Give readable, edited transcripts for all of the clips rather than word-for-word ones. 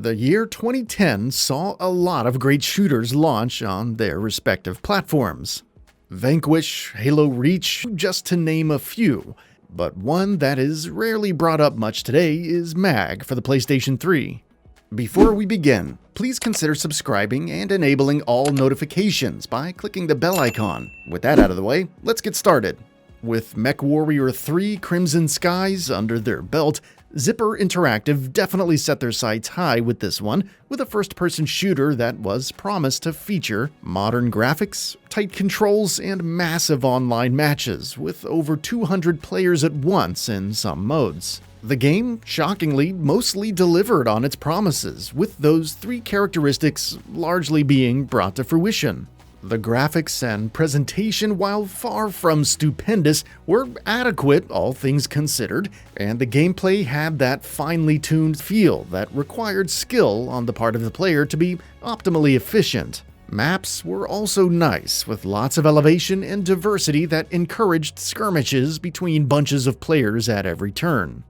The year 2010 saw a lot of great shooters launch on their respective platforms. Vanquish, Halo Reach, just to name a few. But one that is rarely brought up much today is MAG for the PlayStation 3. Before we begin, please consider subscribing and enabling all notifications by clicking the bell icon. With that out of the way, let's get started. With MechWarrior 3 Crimson Skies under their belt, Zipper Interactive definitely set their sights high with this one, with a first-person shooter that was promised to feature modern graphics, tight controls, and massive online matches, with over 200 players at once in some modes. The game, shockingly, mostly delivered on its promises, with those three characteristics largely being brought to fruition. The graphics and presentation, while far from stupendous, were adequate, all things considered, and the gameplay had that finely tuned feel that required skill on the part of the player to be optimally efficient. Maps were also nice, with lots of elevation and diversity that encouraged skirmishes between bunches of players at every turn.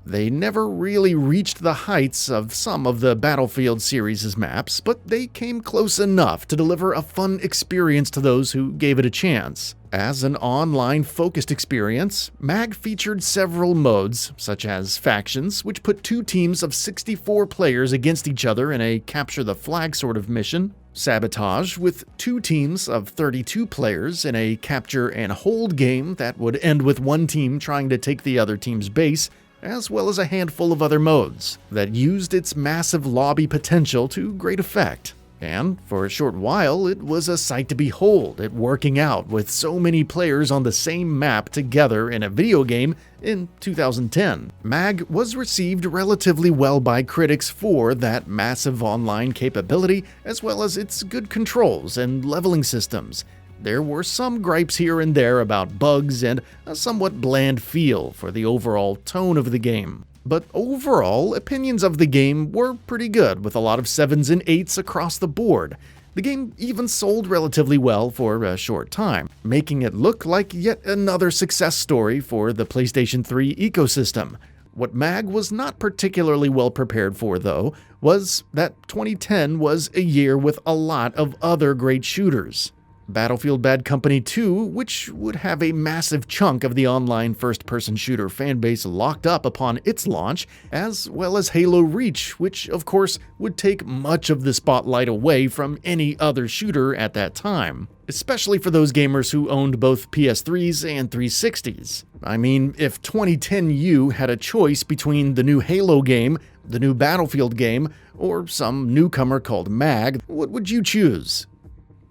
They never really reached the heights of some of the Battlefield series' maps, but they came close enough to deliver a fun experience to those who gave it a chance. As an online-focused experience, MAG featured several modes, such as Factions, which put two teams of 64 players against each other in a capture-the-flag sort of mission, Sabotage, with two teams of 32 players in a capture-and-hold game that would end with one team trying to take the other team's base, as well as a handful of other modes that used its massive lobby potential to great effect. And for a short while, it was a sight to behold, it working out with so many players on the same map together in a video game in 2010. MAG was received relatively well by critics for that massive online capability, as well as its good controls and leveling systems. There were some gripes here and there about bugs and a somewhat bland feel for the overall tone of the game. But overall, opinions of the game were pretty good, with a lot of 7s and 8s across the board. The game even sold relatively well for a short time, making it look like yet another success story for the PlayStation 3 ecosystem. What MAG was not particularly well prepared for, though, was that 2010 was a year with a lot of other great shooters. Battlefield Bad Company 2, which would have a massive chunk of the online first-person shooter fanbase locked up upon its launch, as well as Halo Reach, which of course would take much of the spotlight away from any other shooter at that time, especially for those gamers who owned both PS3s and 360s. I mean, if 2010U had a choice between the new Halo game, the new Battlefield game, or some newcomer called MAG, what would you choose?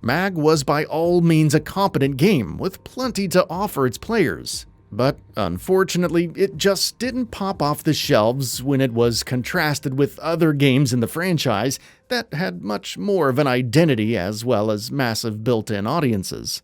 MAG was by all means a competent game, with plenty to offer its players. But unfortunately, it just didn't pop off the shelves when it was contrasted with other games in the franchise that had much more of an identity as well as massive built-in audiences.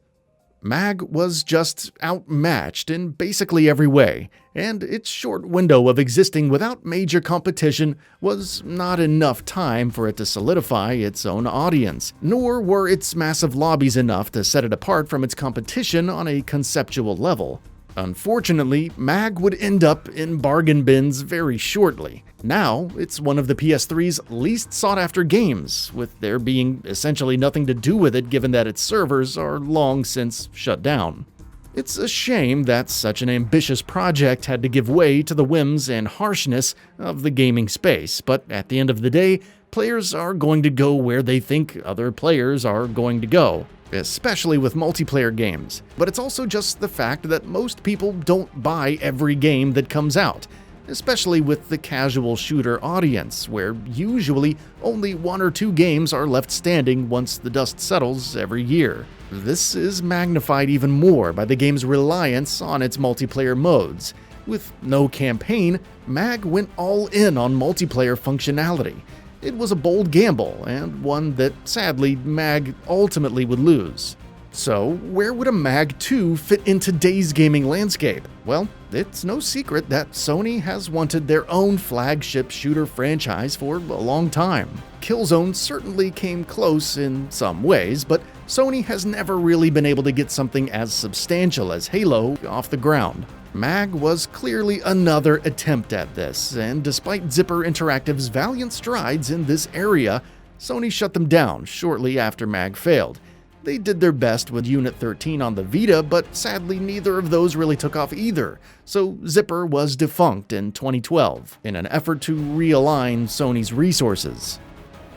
MAG was just outmatched in basically every way, and its short window of existing without major competition was not enough time for it to solidify its own audience, nor were its massive lobbies enough to set it apart from its competition on a conceptual level. Unfortunately, MAG would end up in bargain bins very shortly. Now, it's one of the PS3's least sought-after games, with there being essentially nothing to do with it given that its servers are long since shut down. It's a shame that such an ambitious project had to give way to the whims and harshness of the gaming space, but at the end of the day, players are going to go where they think other players are going to go, especially with multiplayer games. But it's also just the fact that most people don't buy every game that comes out, especially with the casual shooter audience, where usually only one or two games are left standing once the dust settles every year. This is magnified even more by the game's reliance on its multiplayer modes. With no campaign, MAG went all in on multiplayer functionality. It was a bold gamble, and one that sadly MAG ultimately would lose. So, where would a MAG 2 fit in today's gaming landscape? Well, it's no secret that Sony has wanted their own flagship shooter franchise for a long time. Killzone certainly came close in some ways, but Sony has never really been able to get something as substantial as Halo off the ground. MAG was clearly another attempt at this, and despite Zipper Interactive's valiant strides in this area, Sony shut them down shortly after MAG failed. They did their best with Unit 13 on the Vita, but sadly neither of those really took off either, so Zipper was defunct in 2012 in an effort to realign Sony's resources.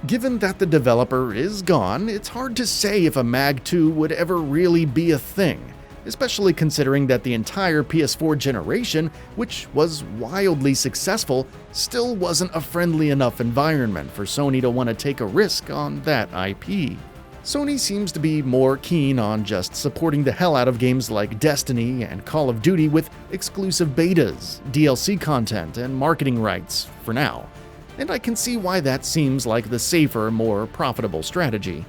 Given that the developer is gone, it's hard to say if a MAG 2 would ever really be a thing, especially considering that the entire PS4 generation, which was wildly successful, still wasn't a friendly enough environment for Sony to want to take a risk on that IP. Sony seems to be more keen on just supporting the hell out of games like Destiny and Call of Duty with exclusive betas, DLC content, and marketing rights for now, and I can see why that seems like the safer, more profitable strategy.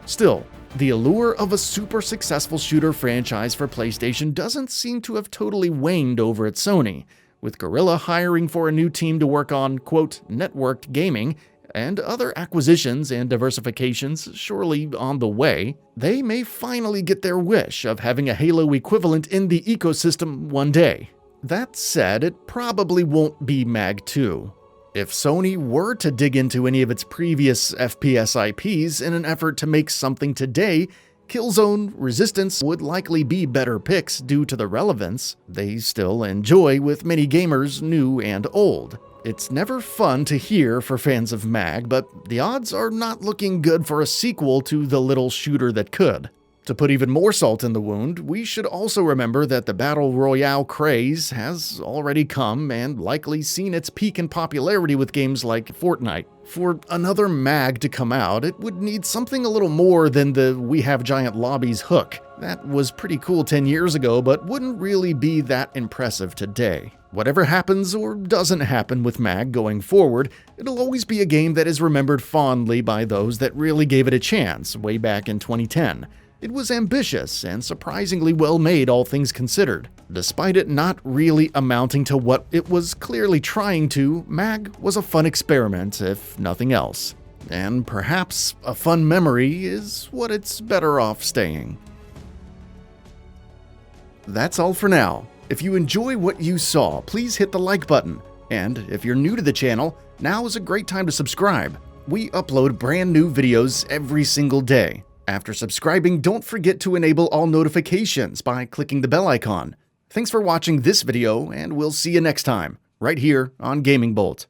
Still, the allure of a super successful shooter franchise for PlayStation doesn't seem to have totally waned over at Sony, with Guerrilla hiring for a new team to work on, quote, networked gaming, and other acquisitions and diversifications surely on the way. They may finally get their wish of having a Halo equivalent in the ecosystem one day. That said, it probably won't be MAG 2. If Sony were to dig into any of its previous FPS IPs in an effort to make something today, Killzone, Resistance would likely be better picks due to the relevance they still enjoy with many gamers new and old. It's never fun to hear for fans of MAG, but the odds are not looking good for a sequel to the little shooter that could. To put even more salt in the wound, we should also remember that the Battle Royale craze has already come and likely seen its peak in popularity with games like Fortnite. For another MAG to come out, it would need something a little more than the "we have giant lobbies" hook. That was pretty cool 10 years ago, but wouldn't really be that impressive today. Whatever happens or doesn't happen with MAG going forward, it'll always be a game that is remembered fondly by those that really gave it a chance way back in 2010. It was ambitious and surprisingly well made, all things considered. Despite it not really amounting to what it was clearly trying to, MAG was a fun experiment, if nothing else. And perhaps a fun memory is what it's better off staying. That's all for now. If you enjoy what you saw, please hit the like button. And if you're new to the channel, now is a great time to subscribe. We upload brand new videos every single day. After subscribing, don't forget to enable all notifications by clicking the bell icon. Thanks for watching this video, and we'll see you next time, right here on Gaming Bolt.